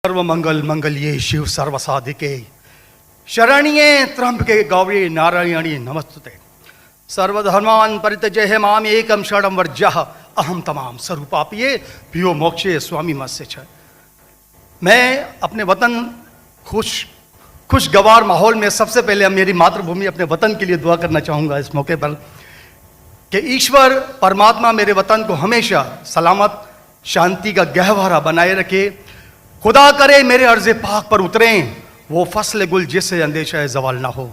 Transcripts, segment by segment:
सर्व मंगल मंगल्ये शिव सर्व साधिके शरण्ये त्र्यंबके गौरी नारायणी नमस्तुते। सर्वधर्मान् परित्यज्य माम एकम शरणं वर्जः अहम तमाम स्वरूपापिये प्रियो मोक्षे स्वामी मत्स्य छ। मैं अपने वतन खुशगवार माहौल में सबसे पहले मेरी मातृभूमि अपने वतन के लिए दुआ करना चाहूँगा इस मौके पर कि ईश्वर परमात्मा मेरे वतन को हमेशा सलामत शांति का गहवारा बनाए रखे। खुदा करे मेरे अर्ज़े पाक पर उतरें वो फसल गुल जिससे अंदेशा जवाल ना हो,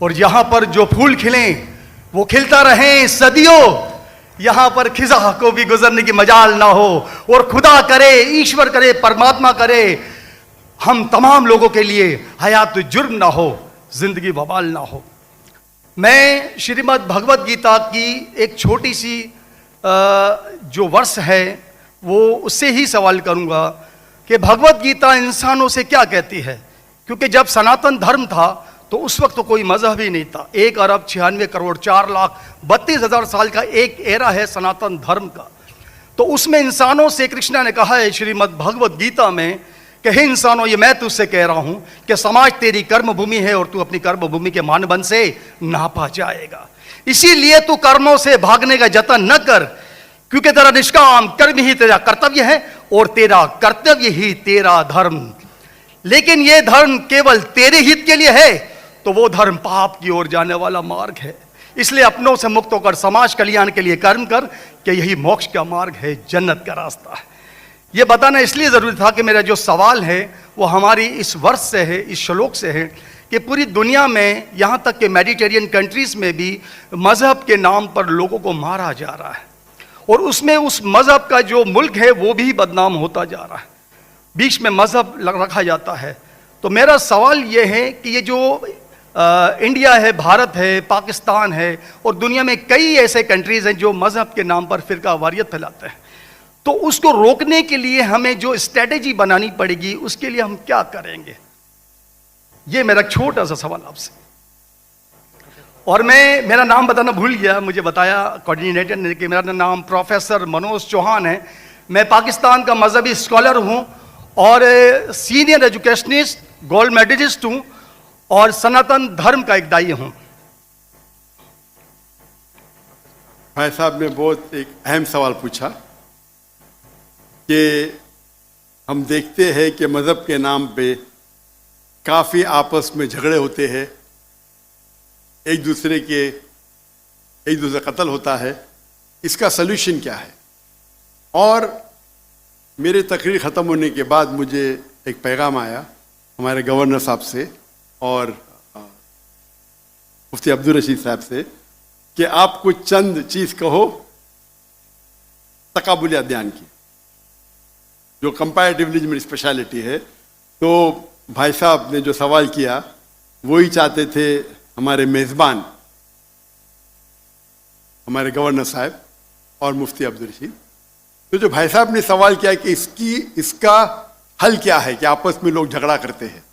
और यहाँ पर जो फूल खिलें वो खिलता रहें सदियों, यहाँ पर खिजा को भी गुजरने की मजाल ना हो। और खुदा करे, ईश्वर करे, परमात्मा करे हम तमाम लोगों के लिए हयात जुर्म ना हो, जिंदगी बवाल ना हो। मैं श्रीमद् भगवत गीता की एक छोटी सी जो वर्ष है वो उससे ही सवाल करूँगा कि भगवत गीता इंसानों से क्या कहती है। क्योंकि जब सनातन धर्म था तो उस वक्त तो कोई मजहब ही नहीं था। 1 अरब 96 करोड़ 4,32,000 साल का एक एरा है सनातन धर्म का। तो उसमें इंसानों से कृष्ण ने कहा है श्रीमद् भगवत गीता में कि हे इंसानों, ये मैं तुझसे कह रहा हूं कि समाज तेरी कर्म भूमि है और तू अपनी कर्म भूमि के मानदंड से नापा जाएगा। इसीलिए तू कर्मों से भागने का जतन न कर, क्योंकि तेरा निष्काम कर्म ही तेरा कर्तव्य है और तेरा कर्तव्य ही तेरा धर्म। लेकिन यह धर्म केवल तेरे हित के लिए है तो वो धर्म पाप की ओर जाने वाला मार्ग है। इसलिए अपनों से मुक्त होकर समाज कल्याण के लिए कर्म कर कि यही मोक्ष का मार्ग है, जन्नत का रास्ता है। यह बताना इसलिए जरूरी था कि मेरा जो सवाल है वो हमारी इस वर्ष से है, इस श्लोक से है कि पूरी दुनिया में यहाँ तक कि मेडिटेरियन कंट्रीज में भी मजहब के नाम पर लोगों को मारा जा रहा है, और उसमें उस मजहब का जो मुल्क है वो भी बदनाम होता जा रहा है। बीच में मजहब रखा जाता है। तो मेरा सवाल ये है कि ये जो इंडिया है, भारत है, पाकिस्तान है और दुनिया में कई ऐसे कंट्रीज हैं जो मजहब के नाम पर फिरका वारियत फैलाते हैं, तो उसको रोकने के लिए हमें जो स्ट्रेटेजी बनानी पड़ेगी उसके लिए हम क्या करेंगे, ये मेरा छोटा सा सवाल आपसे। और मैं मेरा नाम बताना भूल गया, मुझे बताया कोऑर्डिनेटर ने कि मेरा नाम प्रोफेसर मनोज चौहान है। मैं पाकिस्तान का मजहबी स्कॉलर हूँ और सीनियर एजुकेशनिस्ट, गोल्ड मेडलिस्ट हूँ और सनातन धर्म का एक दाई हूँ। भाई साहब ने बहुत एक अहम सवाल पूछा कि हम देखते हैं कि मजहब के नाम पे काफ़ी आपस में झगड़े होते हैं, एक दूसरे कत्ल होता है। इसका सल्यूशन क्या है? और मेरे तकरीर ख़त्म होने के बाद मुझे एक पैगाम आया हमारे गवर्नर साहब से और मुफ्ती अब्दुल रशीद साहब से कि आप कुछ चंद चीज़ कहो तकाबुली अध्ययन की, जो कंपैरेटिवली मेरी स्पेशलिटी है। तो भाई साहब ने जो सवाल किया वही चाहते थे हमारे मेज़बान, हमारे गवर्नर साहब और मुफ्ती अब्दुल रशीद। तो जो भाई साहब ने सवाल किया कि इसका हल क्या है कि आपस में लोग झगड़ा करते हैं,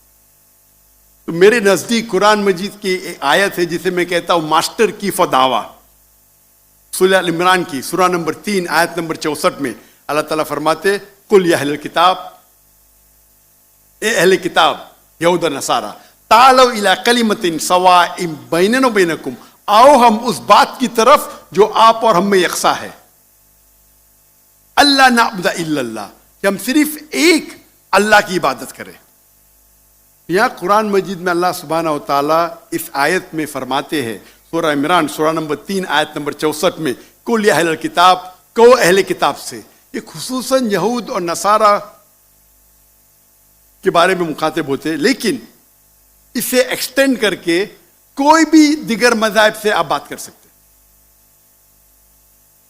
तो मेरे नज़दीक कुरान मजीद की एक आयत है जिसे मैं कहता हूँ मास्टर की फॉर दावा। सूरह अल इमरान की सूरह नंबर 3 आयत नंबर 64 में अल्लाह ताला फरमाते कुल या अहले किताब, ए अहले किताब यहूद और नसारा, तालो इला कलिमतिन सवाइम बैनना व बैनकुम, आओ हम उस बात की तरफ जो आप और हम में यकसा है। अल्लाह नाबुदा इल्लल्लाह, कि हम सिर्फ एक अल्लाह की इबादत करें। यहाँ कुरान मजीद में अल्लाह सुब्हानहू व तआला इस आयत में फरमाते हैं, सूरह इमरान सूरह नंबर 3 आयत नंबर 64 में, कुल या अहले किताब, कहो अहले किताब से। ये खुसूसन यहूद और नसारा के बारे में मुखातिब होते हैं, लेकिन इसे एक्सटेंड करके कोई भी दिगर मज़हब से आप बात कर सकते हैं,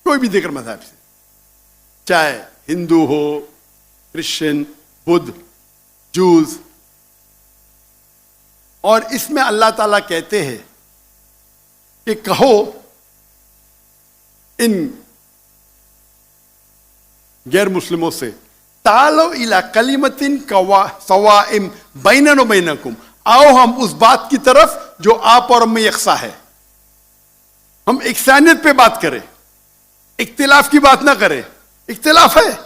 कोई भी दिगर मज़हब से, चाहे हिंदू हो, क्रिश्चियन, बुद्ध, जूस। और इसमें अल्लाह ताला कहते हैं कि कहो इन गैर मुस्लिमों से, तालो इला कलिमतिन सवाइम बैनना व बैनकुम, आओ हम उस बात की तरफ जो आप और हम में यकसा है। हम इकसानियत पे बात करें, इख्तिलाफ की बात ना करें। इख्तिलाफ है,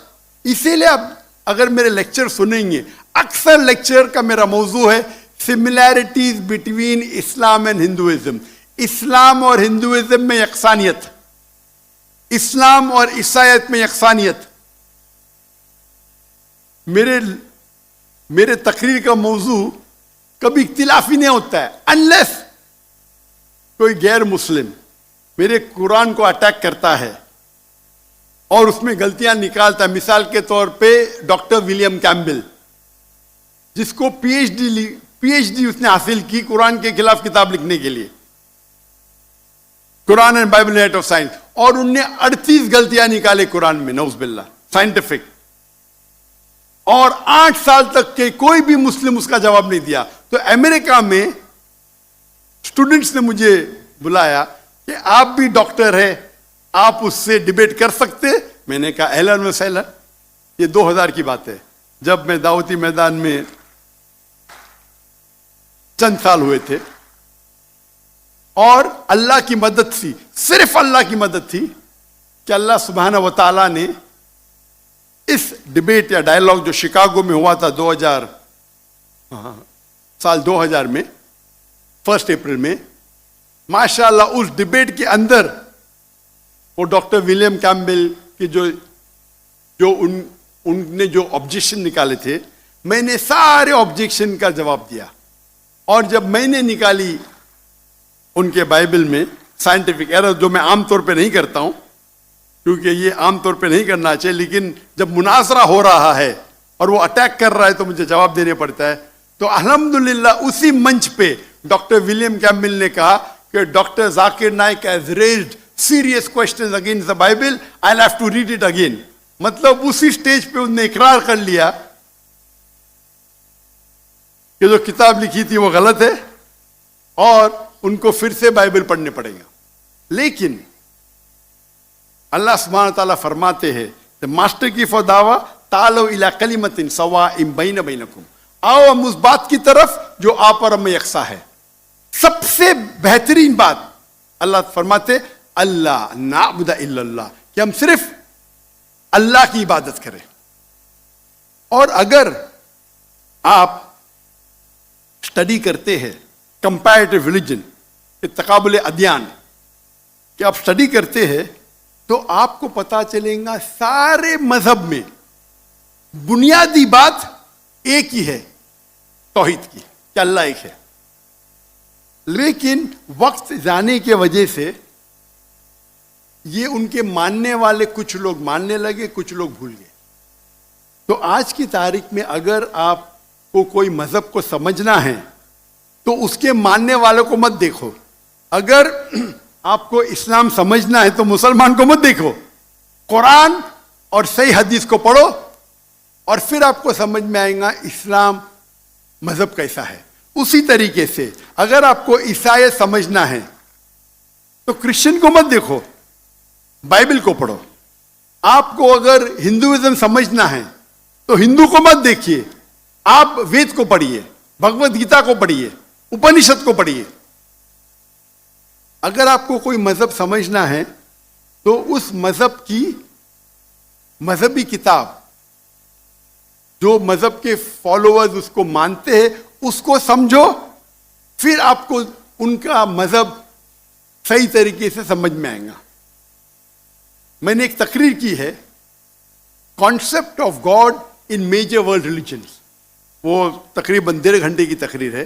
इसीलिए अब अगर मेरे लेक्चर सुनेंगे, अक्सर लेक्चर का मेरा मौजू है similarities between Islam and Hinduism. Islam और हिंदुइज्म में यकसानियत, इस्लाम और ईसाईयत में यकसानियत। मेरे तकरीर का मौजू कभी इख्तिलाफी नहीं होता है, अनलेस कोई गैर मुस्लिम मेरे कुरान को अटैक करता है और उसमें गलतियां निकालता है। मिसाल के तौर पे डॉक्टर विलियम कैम्बेल, जिसको पीएचडी उसने हासिल की कुरान के खिलाफ किताब लिखने के लिए, Quran and Bible net of science, और उनने 38 गलतियां निकाले कुरान में, नौज़ुबिल्लाह, साइंटिफिक। और 8 साल तक के कोई भी मुस्लिम उसका जवाब नहीं दिया। तो अमेरिका में स्टूडेंट्स ने मुझे बुलाया कि आप भी डॉक्टर हैं, आप उससे डिबेट कर सकते। मैंने कहा अहलन व सहलन। ये 2000 की बात है, जब मैं दावती मैदान में चंद साल हुए थे, और अल्लाह की मदद थी, सिर्फ अल्लाह की मदद थी कि अल्लाह सुब्हाना व तआला ने इस डिबेट या डायलॉग जो शिकागो में हुआ था 2000 में 1 अप्रैल में, माशाअल्लाह उस डिबेट के अंदर वो डॉक्टर विलियम कैम्बेल की उनने जो ऑब्जेक्शन निकाले थे, मैंने सारे ऑब्जेक्शन का जवाब दिया। और जब मैंने निकाली उनके बाइबल में साइंटिफिक एरर, जो मैं आमतौर पे नहीं करता हूं क्योंकि ये आमतौर पे नहीं करना चाहिए, लेकिन जब मुनाजरा हो रहा है और वो अटैक कर रहा है तो मुझे जवाब देने पड़ता है। तो अल्हम्दुलिल्लाह उसी मंच पे डॉक्टर विलियम कैम्बेल ने कहा कि doctor Zakir Naik has raised serious questions against the Bible, I will have to read it again. मतलब उसी स्टेज पे उन्होंने इकरार कर लिया कि जो किताब लिखी थी वो गलत है और उनको फिर से बाइबल पढ़ने पड़ेगा। लेकिन अल्लाह सुब्हानहू व तआला फरमाते हैं, द मास्टर की फॉर दावा तालो इला कलिमतिन सवाइम बैन बैनकुम, आओ हम उस बात की तरफ जो आप और हम यकसा है। सबसे बेहतरीन बात अल्लाह फरमाते अल्लाह नाबुदा इल्लल्लाह, कि हम सिर्फ अल्लाह की इबादत करें। और अगर आप स्टडी करते हैं कंपैरेटिव रिलीजन, तकाबुल अदयान, कि आप स्टडी करते हैं तो आपको पता चलेगा सारे मजहब में बुनियादी बात एक ही है, तौहीद की, कि अल्लाह एक है। लेकिन वक्त जाने की वजह से ये उनके मानने वाले कुछ लोग मानने लगे, कुछ लोग भूल गए। तो आज की तारीख में अगर आपको कोई मजहब को समझना है तो उसके मानने वालों को मत देखो। अगर आपको इस्लाम समझना है तो मुसलमान को मत देखो, कुरान और सही हदीस को पढ़ो और फिर आपको समझ में आएगा इस्लाम मजहब कैसा है। उसी तरीके से अगर आपको ईसाईयत समझना है तो क्रिश्चियन को मत देखो, बाइबल को पढ़ो। आपको अगर हिंदुइज्म समझना है तो हिंदू को मत देखिए, आप वेद को पढ़िए, भगवत गीता को पढ़िए, उपनिषद को पढ़िए। अगर आपको कोई मजहब समझना है तो उस मजहब की मजहबी किताब, जो मजहब के फॉलोअर्स उसको मानते हैं, उसको समझो, फिर आपको उनका मजहब सही तरीके से समझ में आएगा। मैंने एक तकरीर की है, concept of God in major world religions, वो तकरीबन 1.5 घंटे की तकरीर है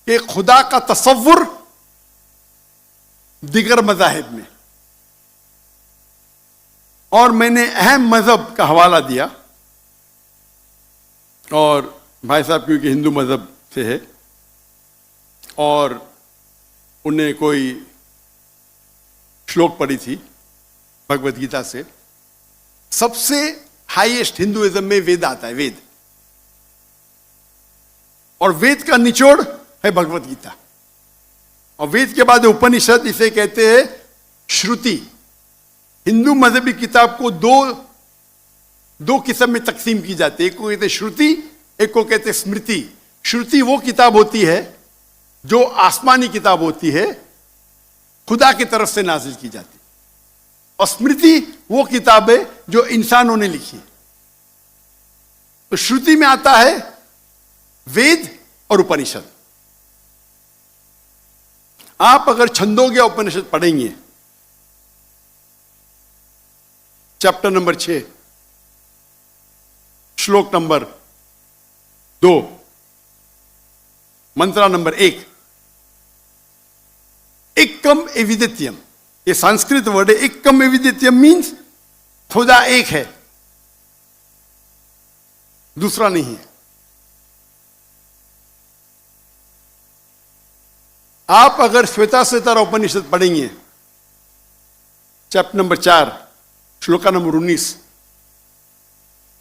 कि खुदा का तसव्वुर दिगर मज़ाहिब में। और मैंने अहम मजहब का हवाला दिया, और भाई साहब क्योंकि हिंदू मजहब से है और उन्हें कोई श्लोक पढ़ी थी भगवत गीता से। सबसे हाईएस्ट हिंदुइज्म में वेद आता है, वेद, और वेद का निचोड़ है भगवत गीता, और वेद के बाद उपनिषद, इसे कहते हैं श्रुति। हिंदू मजहबी किताब को दो किस्म में तकसीम की जाती है, एक को कहते हैं श्रुति, एक को कहते हैं स्मृति। श्रुति वो किताब होती है जो आसमानी किताब होती है, खुदा की तरफ से नाजिल की जाती है, और स्मृति वो किताब है जो इंसानों ने लिखी। तो श्रुति में आता है वेद और उपनिषद। आप अगर छंदोग्य उपनिषद पढ़ेंगे, चैप्टर नंबर 6 श्लोक नंबर 2 मंत्रा नंबर 1, एकम एविदित्यम, ये संस्कृत वर्ड है। एकम एविदित्यम मीन्स खुदा एक है, दूसरा नहीं है। आप अगर श्वेताश्वेतर उपनिषद पढ़ेंगे, चैप्टर नंबर 4 श्लोका नंबर 19,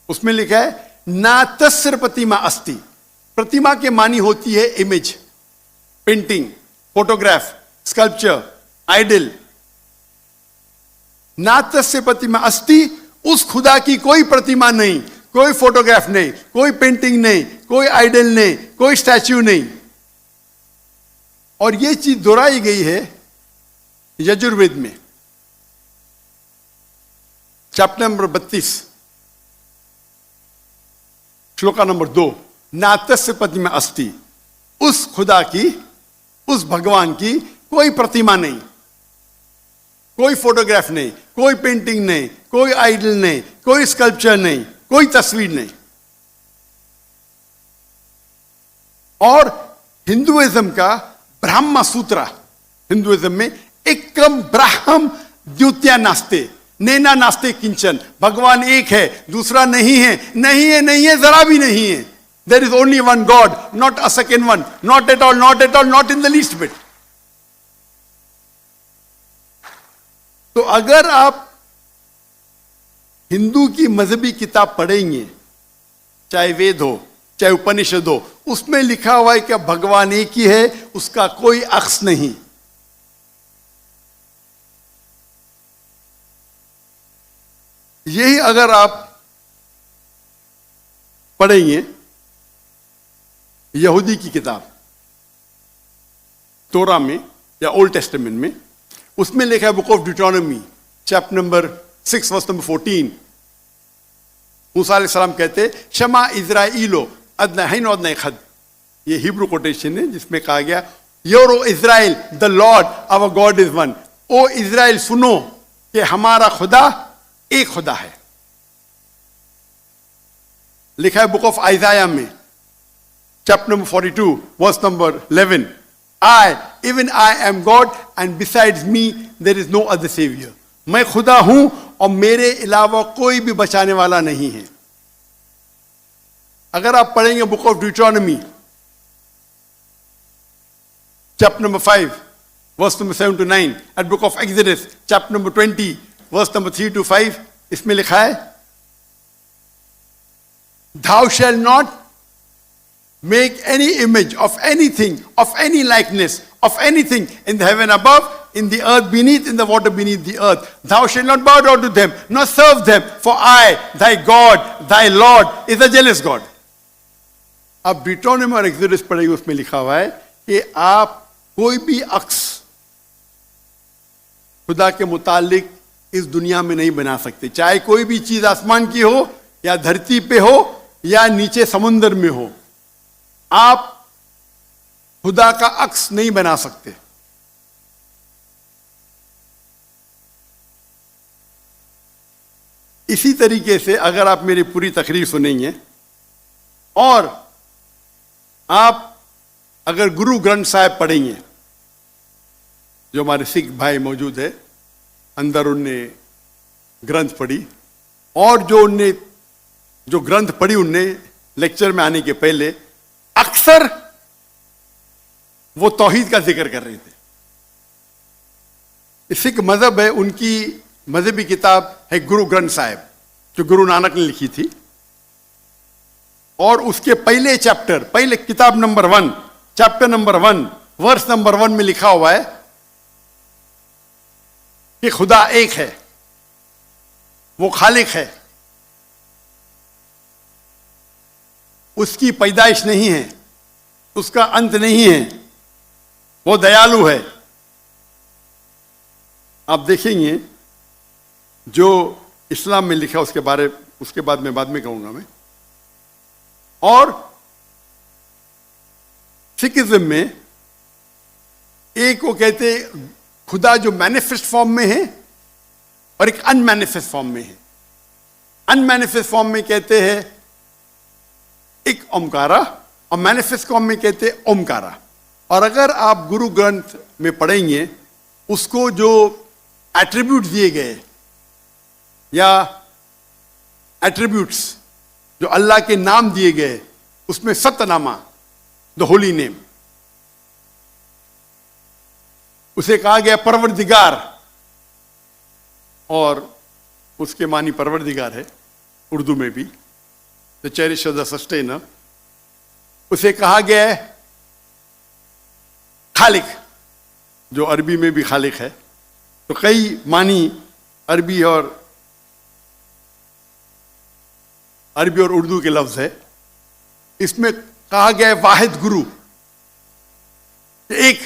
उसमें लिखा है ना तस्य प्रतिमा अस्ति। प्रतिमा के मानी होती है image, painting, photograph, sculpture, idol. ना तस्य प्रतिमा अस्ति, उस खुदा की कोई प्रतिमा नहीं, कोई फोटोग्राफ नहीं, कोई पेंटिंग नहीं, कोई आइडल नहीं, कोई स्टैच्यू नहीं। और यह चीज दोहराई गई है यजुर्वेद में, चैप्टर नंबर 32 श्लोका नंबर 2, ना तस्य प्रतिमा अस्ति, उस खुदा की, उस भगवान की कोई प्रतिमा नहीं, कोई फोटोग्राफ नहीं, कोई पेंटिंग नहीं, कोई आइडल नहीं, कोई स्कल्पचर नहीं, कोई तस्वीर नहीं। और हिंदुइज्म का ब्रह्म सूत्र, हिंदुइज्म में एकम ब्रह्म द्वितीया नास्ते, नैना नास्ते किंचन, भगवान एक है, दूसरा नहीं है, नहीं है, नहीं है, जरा भी नहीं है। There is only one God, not a second one, not at all, not at all, not in the least bit. तो अगर आप हिंदू की मजहबी किताब पढ़ेंगे, चाहे वेद हो चाहे उपनिषद हो, उसमें लिखा हुआ है कि भगवान एक ही है, उसका कोई अक्स नहीं। यही अगर आप पढ़ेंगे यहूदी की किताब तोरा में या ओल्ड टेस्टामेंट में, उसमें लिखा है book of Deuteronomy chapter number 6 verse number 14, Musa अलैहिस्सलाम कहते शमा इज़राइलो अदनहैन अदनखद। ये हिब्रू कोटेशन है जिसमें कहा गया your O Israel the Lord our God is one. O Israel सुनो कि हमारा खुदा एक खुदा है। लिखा है बुक ऑफ आइजाया में chapter number 42 verse number 11, I even I am God and besides me there is no other saviour. मैं खुदा हूं और मेरे अलावा कोई भी बचाने वाला नहीं है। अगर आप पढ़ेंगे book of Deuteronomy chapter number 5 verse number 7 to 9, at book of Exodus chapter number 20 verse number 3 to 5, इसमें लिखा है thou shall not make any image of anything, of any likeness, of anything in the heaven above, in the earth beneath, in the water beneath the earth. Thou shalt not bow down to them, nor serve them, for I, thy God, thy Lord, is a jealous God. अब ड्यूटोनॉमी और exodus पढ़ेंगे, उसमें लिखा हुआ है कि आप कोई भी अक्स खुदा के मुतालिक इस दुनिया में नहीं बना सकते, चाहे कोई भी चीज आसमान की हो या धरती पे हो या नीचे समुद्र में हो। आप खुदा का अक्स नहीं बना सकते। इसी तरीके से अगर आप मेरी पूरी तकरीर सुनेंगे और आप अगर गुरु ग्रंथ साहिब पढ़ेंगे, जो हमारे सिख भाई मौजूद है अंदर, उनने ग्रंथ पढ़ी, और जो उनने जो ग्रंथ पढ़ी उनने लेक्चर में आने के पहले अक्सर वो तौहीद का जिक्र कर रहे थे। सिख मजहब है, उनकी मजहबी किताब है गुरु ग्रंथ साहिब जो गुरु नानक ने लिखी थी, और उसके पहले चैप्टर, पहले किताब नंबर 1 चैप्टर नंबर 1 वर्स नंबर 1 में लिखा हुआ है कि खुदा एक है, वो खालिक है, उसकी पैदाइश नहीं है, उसका अंत नहीं है, वो दयालु है। आप देखेंगे जो इस्लाम में लिखा उसके बाद में कहूंगा मैं, और सिखिज्म में एक को कहते खुदा जो मैनिफेस्ट फॉर्म में है और एक अनमैनिफेस्ट फॉर्म में है। अनमैनिफेस्ट फॉर्म में कहते हैं एक ओमकारा और मैनिफेस्ट फॉर्म में कहते हैं ओमकारा। और अगर आप गुरु ग्रंथ में पढ़ेंगे उसको जो एट्रीब्यूट दिए गए या एट्रीब्यूट्स जो अल्लाह के नाम दिए गए उसमें सतनामा द होली नेम, उसे कहा गया परवरदिगार और उसके मानी परवरदिगार है उर्दू में भी, the cherish of the sustainer. उसे कहा गया है खालिक, जो अरबी में भी खालिक है। तो कई मानी अरबी और उर्दू के लफ्ज है। इसमें कहा गया है वाहिद गुरु, एक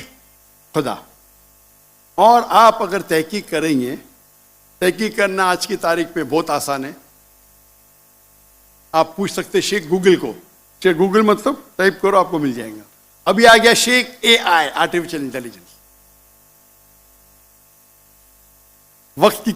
खुदा। और आप अगर तहकीक करेंगे, तहकीक करना आज की तारीख में बहुत आसान है। आप पूछ सकते शेख गूगल को, शेख गूगल मतलब टाइप करो आपको मिल जाएगा। अभी आ गया शेख AI, आर्टिफिशियल इंटेलिजेंस। वक्त की